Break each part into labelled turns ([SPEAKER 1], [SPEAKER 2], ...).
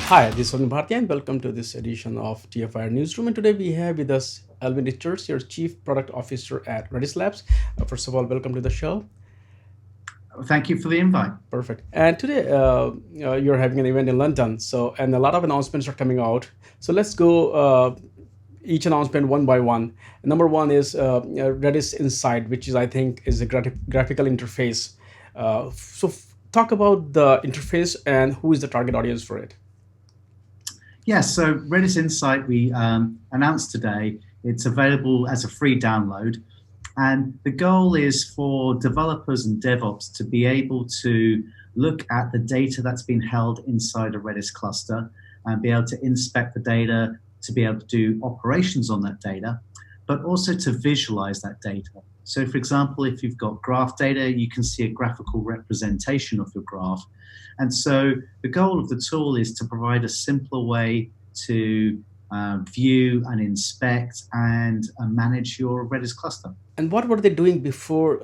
[SPEAKER 1] Hi, this is Alvin Bharti and welcome to this edition of TFIR Newsroom. And today we have with us Alvin Richards, your Chief Product Officer at Redis Labs. First of all, welcome to the show.
[SPEAKER 2] Thank you for the invite.
[SPEAKER 1] Perfect. And today you're having an event in London, and a lot of announcements are coming out. So let's go each announcement one by one. Number one is RedisInsight, which is I think is a graphical interface. Talk about the interface and who is the target audience for it.
[SPEAKER 2] Yes, so RedisInsight we announced today. It's available as a free download. And the goal is for developers and DevOps to be able to look at the data that's been held inside a Redis cluster and be able to inspect the data, to be able to do operations on that data, but also to visualize that data. So for example, if you've got graph data, you can see a graphical representation of your graph. And so the goal of the tool is to provide a simpler way to view and inspect and manage your Redis cluster.
[SPEAKER 1] And what were they doing before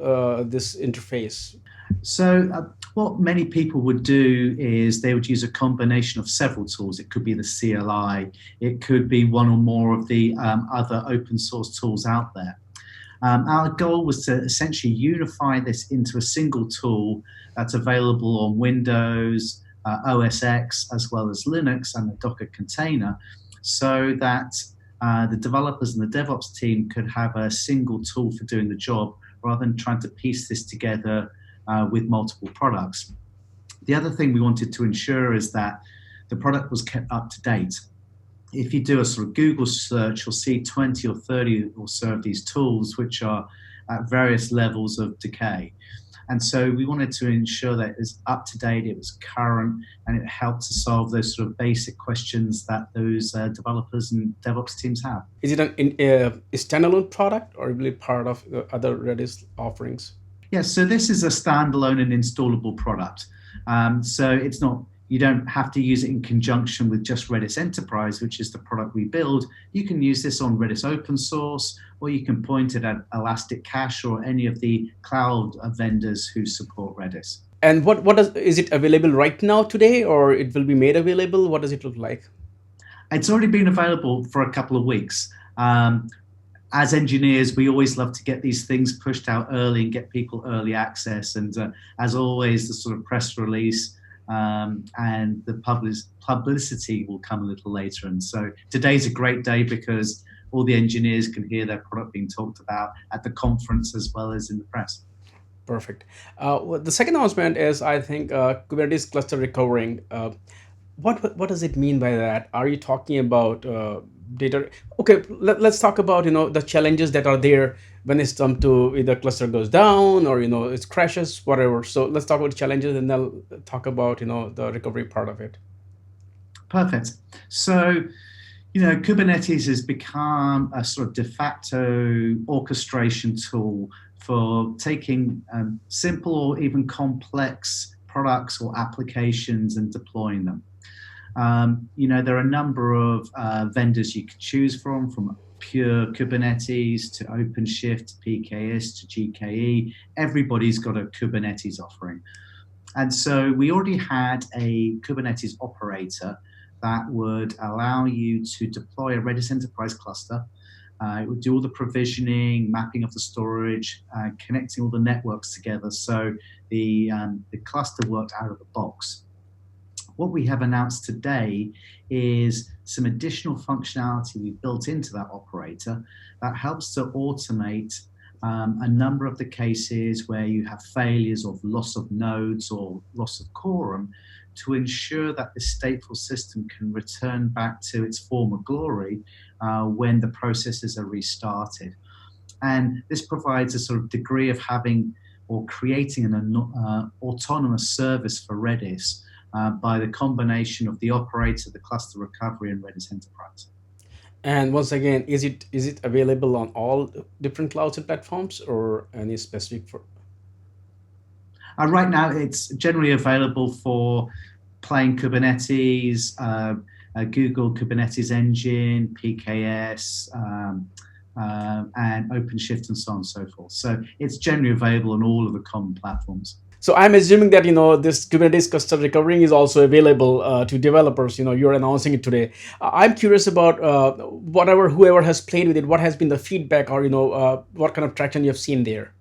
[SPEAKER 1] this interface?
[SPEAKER 2] So what many people would do is they would use a combination of several tools. It could be the CLI, it could be one or more of the other open source tools out there. Our goal was to essentially unify this into a single tool that's available on Windows, OS X, as well as Linux and the Docker container, so that the developers and the DevOps team could have a single tool for doing the job rather than trying to piece this together with multiple products. The other thing we wanted to ensure is that the product was kept up to date. If you do a sort of Google search, you'll see 20 or 30 or so of these tools which are at various levels of decay. And so we wanted to ensure that it was up to date, it was current, and it helped to solve those sort of basic questions that those developers and DevOps teams have.
[SPEAKER 1] Is it a standalone product or will it be part of the other Redis offerings?
[SPEAKER 2] Yes, so this is a standalone and installable product. So it's not, you don't have to use it in conjunction with just Redis Enterprise, which is the product we build. You can use this on Redis Open Source, or you can point it at Elastic Cache or any of the cloud vendors who support Redis.
[SPEAKER 1] And is it available right now today, or it will be made available? What does it look like?
[SPEAKER 2] It's already been available for a couple of weeks. As engineers, we always love to get these things pushed out early and get people early access. And as always, the sort of press release and the publicity will come a little later. And so today's a great day because all the engineers can hear their product being talked about at the conference as well as in the press.
[SPEAKER 1] Perfect. The second announcement is, I think, Kubernetes cluster recovering. What does it mean by that? Are you talking about data? Okay, let's talk about the challenges that are there when it's come to either cluster goes down or it crashes, whatever. So let's talk about challenges and then talk about the recovery part of it.
[SPEAKER 2] Perfect. So Kubernetes has become a sort of de facto orchestration tool for taking simple or even complex products or applications and deploying them. There are a number of vendors you can choose from pure Kubernetes to OpenShift, to PKS, to GKE. Everybody's got a Kubernetes offering. And so we already had a Kubernetes operator that would allow you to deploy a Redis Enterprise cluster. It would do all the provisioning, mapping of the storage, connecting all the networks together. So the cluster worked out of the box. What we have announced today is some additional functionality we've built into that operator that helps to automate a number of the cases where you have failures of loss of nodes or loss of quorum to ensure that the stateful system can return back to its former glory when the processes are restarted. And this provides a sort of degree of having or creating an autonomous service for Redis by the combination of the operator, the cluster recovery, and Redis Enterprise.
[SPEAKER 1] And once again, is it available on all different clouds and platforms, or any specific for?
[SPEAKER 2] Right now, it's generally available for plain Kubernetes, Google Kubernetes Engine, PKS, and OpenShift, and so on and so forth. So it's generally available on all of the common platforms.
[SPEAKER 1] So I'm assuming that this Kubernetes cluster recovering is also available to developers. You're announcing it today. I'm curious about whoever has played with it. What has been the feedback, or what kind of traction you've seen there?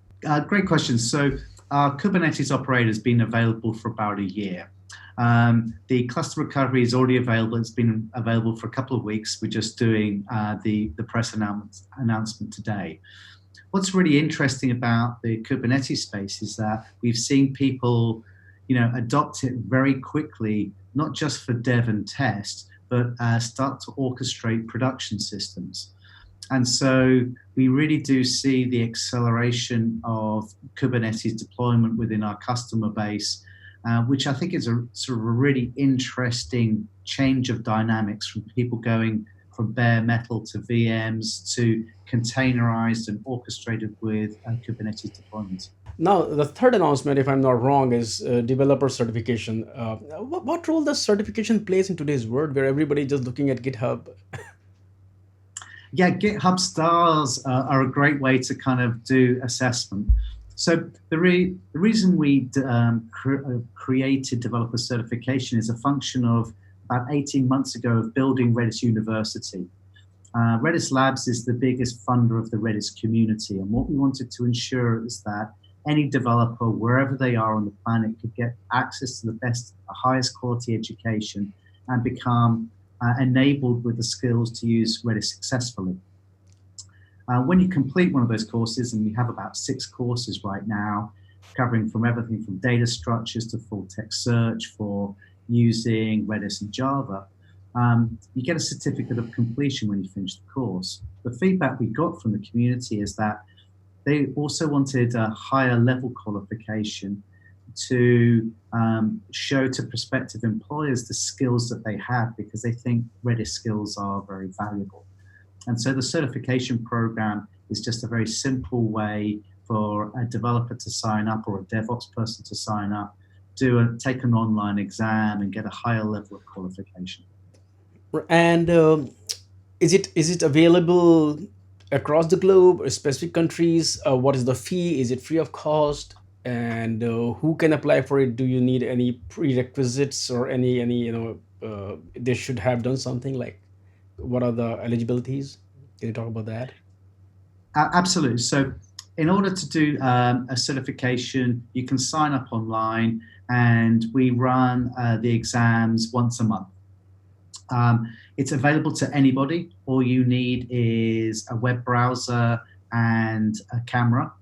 [SPEAKER 2] Great question. So Kubernetes Operator has been available for about a year. The cluster recovery is already available. It's been available for a couple of weeks. We're just doing the press announcement today. What's really interesting about the Kubernetes space is that we've seen people, adopt it very quickly, not just for dev and test, but start to orchestrate production systems. And so we really do see the acceleration of Kubernetes deployment within our customer base, which I think is a sort of a really interesting change of dynamics from people going from bare metal to VMs to containerized and orchestrated with Kubernetes deployments.
[SPEAKER 1] Now, the third announcement, if I'm not wrong, is developer certification. What role does certification plays in today's world, where everybody just looking at GitHub?
[SPEAKER 2] Yeah, GitHub stars are a great way to kind of do assessment. So the reason we created developer certification is a function of about 18 months ago of building Redis University. Redis Labs is the biggest funder of the Redis community, and what we wanted to ensure is that any developer, wherever they are on the planet, could get access to the best, highest quality education and become enabled with the skills to use Redis successfully. When you complete one of those courses, and we have about 6 courses right now, covering from everything from data structures to full text search for using Redis and Java, you get a certificate of completion when you finish the course. The feedback we got from the community is that they also wanted a higher level qualification to show to prospective employers the skills that they have, because they think Redis skills are very valuable. And so the certification program is just a very simple way for a developer to sign up or a DevOps person to sign up, take an online exam and get a higher level of qualification.
[SPEAKER 1] And is it available across the globe, or specific countries? What is the fee? Is it free of cost? And who can apply for it? Do you need any prerequisites, or any they should have done something like? What are the eligibilities? Can you talk about that?
[SPEAKER 2] Absolutely. So in order to do a certification, you can sign up online, and we run the exams once a month. It's available to anybody. All you need is a web browser and a camera,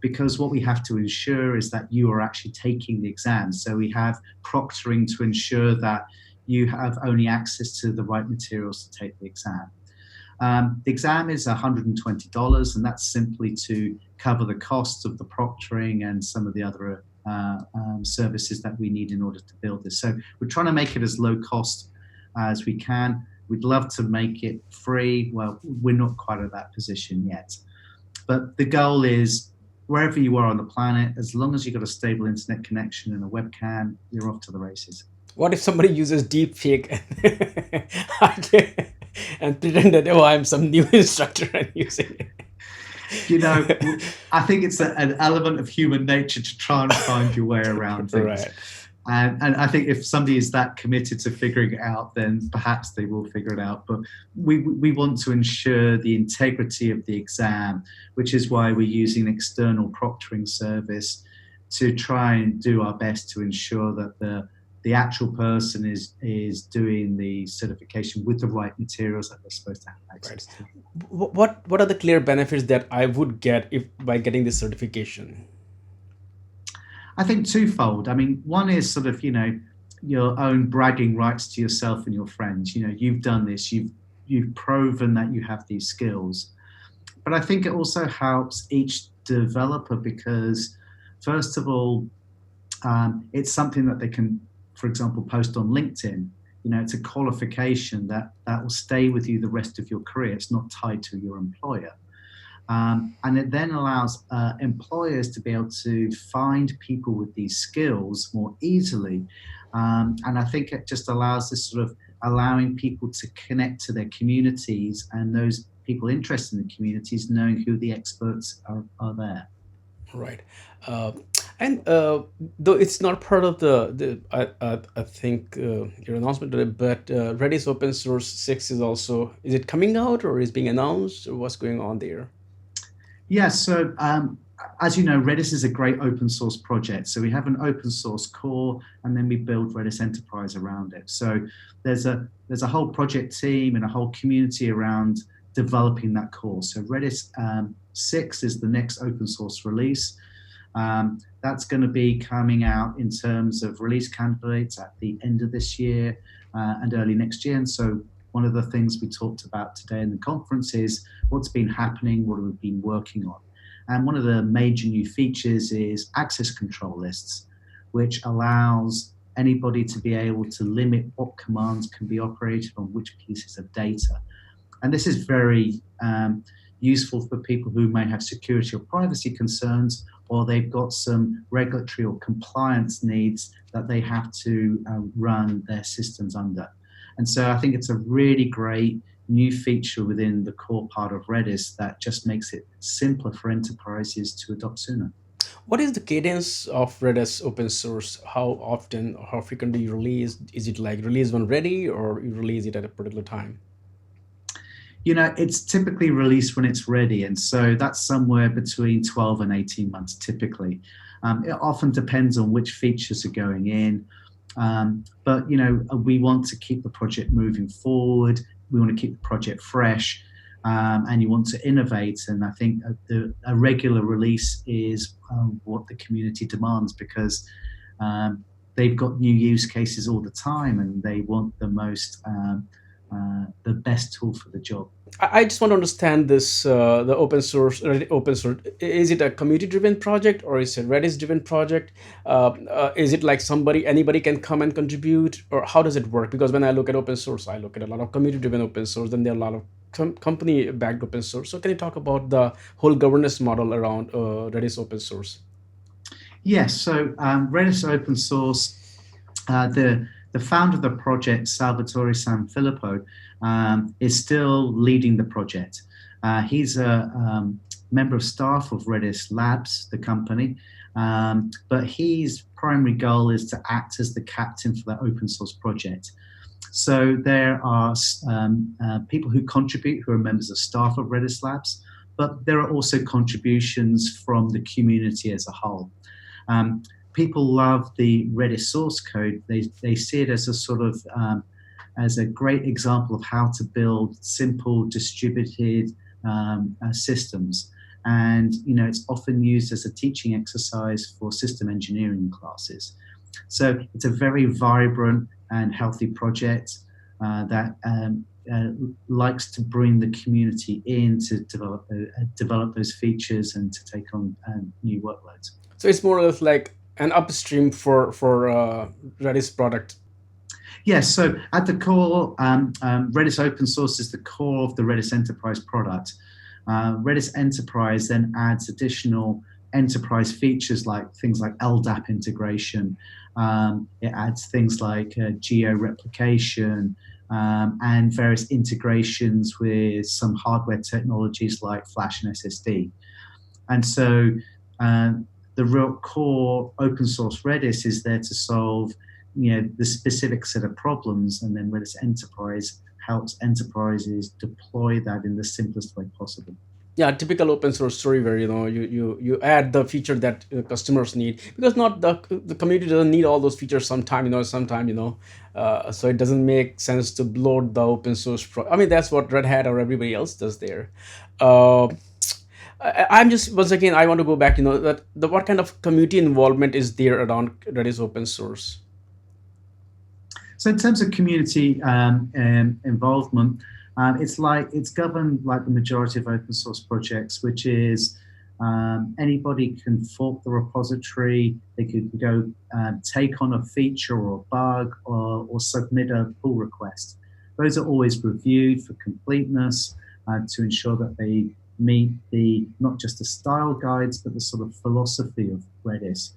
[SPEAKER 2] because what we have to ensure is that you are actually taking the exam. So we have proctoring to ensure that you have only access to the right materials to take the exam. The exam is $120, and that's simply to cover the cost of the proctoring and some of the other services that we need in order to build this. So we're trying to make it as low cost as we can. We'd love to make it free. Well, we're not quite at that position yet. But the goal is, wherever you are on the planet, as long as you've got a stable internet connection and a webcam, you're off to the races.
[SPEAKER 1] What if somebody uses deep fake and pretend that, oh, I'm some new instructor and using it?
[SPEAKER 2] You know, I think it's an element of human nature to try and find your way around things.
[SPEAKER 1] Right.
[SPEAKER 2] And I think if somebody is that committed to figuring it out, then perhaps they will figure it out. But we want to ensure the integrity of the exam, which is why we're using an external proctoring service to try and do our best to ensure that the actual person is doing the certification with the right materials that they're supposed to have access to.
[SPEAKER 1] What are the clear benefits that I would get if by getting this certification?
[SPEAKER 2] I think twofold. I mean, one is sort of, your own bragging rights to yourself and your friends. You've done this, you've proven that you have these skills. But I think it also helps each developer because, first of all, it's something that they can, for example, post on LinkedIn. It's a qualification that will stay with you the rest of your career. It's not tied to your employer. And it then allows employers to be able to find people with these skills more easily. And I think it just allows this sort of allowing people to connect to their communities, and those people interested in the communities knowing who the experts are there.
[SPEAKER 1] Right. Uh, And though it's not part of I think your announcement today, but Redis Open Source 6 is also, is it coming out or is being announced or what's going on there?
[SPEAKER 2] Yeah, so as you know, Redis is a great open source project. So we have an open source core, and then we build Redis Enterprise around it. So there's a whole project team and a whole community around developing that core. So Redis 6 is the next open source release. That's going to be coming out in terms of release candidates at the end of this year and early next year. And so one of the things we talked about today in the conference is what's been happening, what we've been working on. And one of the major new features is access control lists, which allows anybody to be able to limit what commands can be operated on which pieces of data. And this is very useful for people who may have security or privacy concerns, or they've got some regulatory or compliance needs that they have to run their systems under. And so I think it's a really great new feature within the core part of Redis that just makes it simpler for enterprises to adopt sooner.
[SPEAKER 1] What is the cadence of Redis Open Source? How often, how frequently you release? Is it like release when ready or you release it at a particular time?
[SPEAKER 2] You know, it's typically released when it's ready. And so that's somewhere between 12 and 18 months typically. It often depends on which features are going in. But, you know, we want to keep the project moving forward. We want to keep the project fresh. And you want to innovate. And I think a regular release is what the community demands, because they've got new use cases all the time, and they want the best tool for the job.
[SPEAKER 1] I just want to understand this the open source open source. Is it a community driven project or is it a Redis driven project? Is it like somebody anybody can come and contribute, or how does it work? Because when I look at open source, I look at a lot of community driven open source, then there are a lot of company backed open source. So can you talk about the whole governance model around Redis open source?
[SPEAKER 2] Yes, so Redis Open Source, the founder of the project, Salvatore Sanfilippo, is still leading the project. He's a member of staff of Redis Labs, the company, but his primary goal is to act as the captain for that open source project. So there are people who contribute who are members of staff of Redis Labs, but there are also contributions from the community as a whole. People love the Redis source code. They see it as a sort of as a great example of how to build simple distributed systems. And you know, it's often used as a teaching exercise for system engineering classes. So it's a very vibrant and healthy project that likes to bring the community in to develop those features and to take on new workloads.
[SPEAKER 1] So it's more or less like an upstream for Redis product.
[SPEAKER 2] Yes, so at the core, Redis Open Source is the core of the Redis Enterprise product. Redis Enterprise then adds additional enterprise features like things like LDAP integration. It adds things like geo-replication and various integrations with some hardware technologies like Flash and SSD. And so the real core open source Redis is there to solve, you know, the specific set of problems, and then Redis Enterprise helps enterprises deploy that in the simplest way possible.
[SPEAKER 1] Yeah, typical open source story where you add the feature that customers need, because not the community doesn't need all those features sometime, so it doesn't make sense to load the open source I mean, that's what Red Hat or everybody else does there. uh, I'm just, once again, I want to go back, that the what kind of community involvement is there around Redis open source?
[SPEAKER 2] So in terms of community involvement, it's governed like the majority of open source projects, which is anybody can fork the repository. They could go take on a feature or a bug or submit a pull request. Those are always reviewed for completeness to ensure that they meet not just the style guides, but the sort of philosophy of Redis.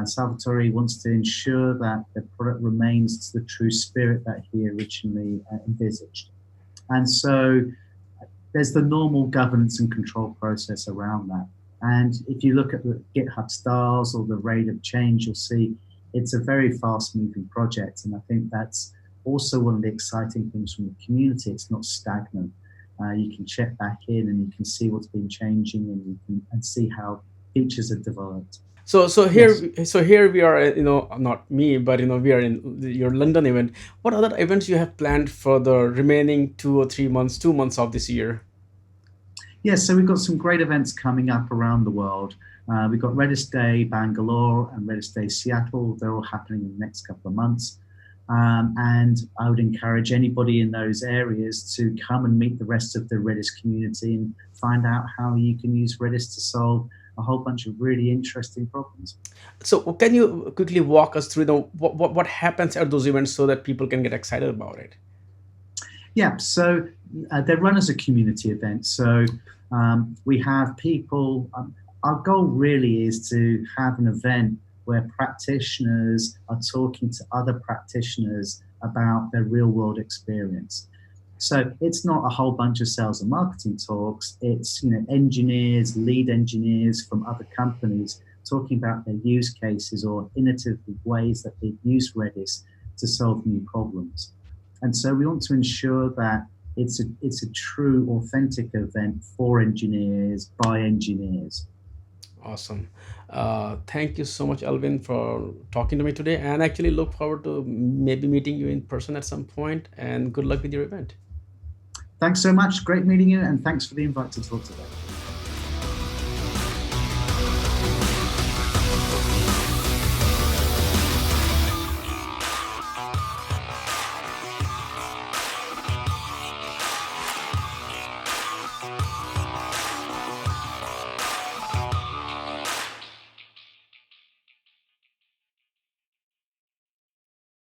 [SPEAKER 2] Salvatore wants to ensure that the product remains to the true spirit that he originally envisaged. And so there's the normal governance and control process around that. And if you look at the GitHub stars or the rate of change, you'll see it's a very fast-moving project. And I think that's also one of the exciting things from the community. It's not stagnant. You can check back in and you can see what's been changing, and you can see how features are developed.
[SPEAKER 1] So
[SPEAKER 2] Yes.
[SPEAKER 1] here we are. Not me, but we are in your London event. What other events you have planned for the remaining 2 or 3 months, 2 months of this year?
[SPEAKER 2] Yes, so we've got some great events coming up around the world. We've got Redis Day Bangalore and Redis Day Seattle. They're all happening in the next couple of months. And I would encourage anybody in those areas to come and meet the rest of the Redis community and find out how you can use Redis to solve a whole bunch of really interesting problems.
[SPEAKER 1] So can you quickly walk us through what happens at those events so that people can get excited about it?
[SPEAKER 2] Yeah, so they're run as a community event. So we have people, our goal really is to have an event where practitioners are talking to other practitioners about their real world experience. So it's not a whole bunch of sales and marketing talks. It's engineers, lead engineers from other companies talking about their use cases or innovative ways that they've used Redis to solve new problems. And so we want to ensure that it's a true, authentic event for engineers by engineers.
[SPEAKER 1] Awesome. Thank you so much, Alvin, for talking to me today. And actually, look forward to maybe meeting you in person at some point. And good luck with your event.
[SPEAKER 2] Thanks so much. Great meeting you, and thanks for the invite to talk today.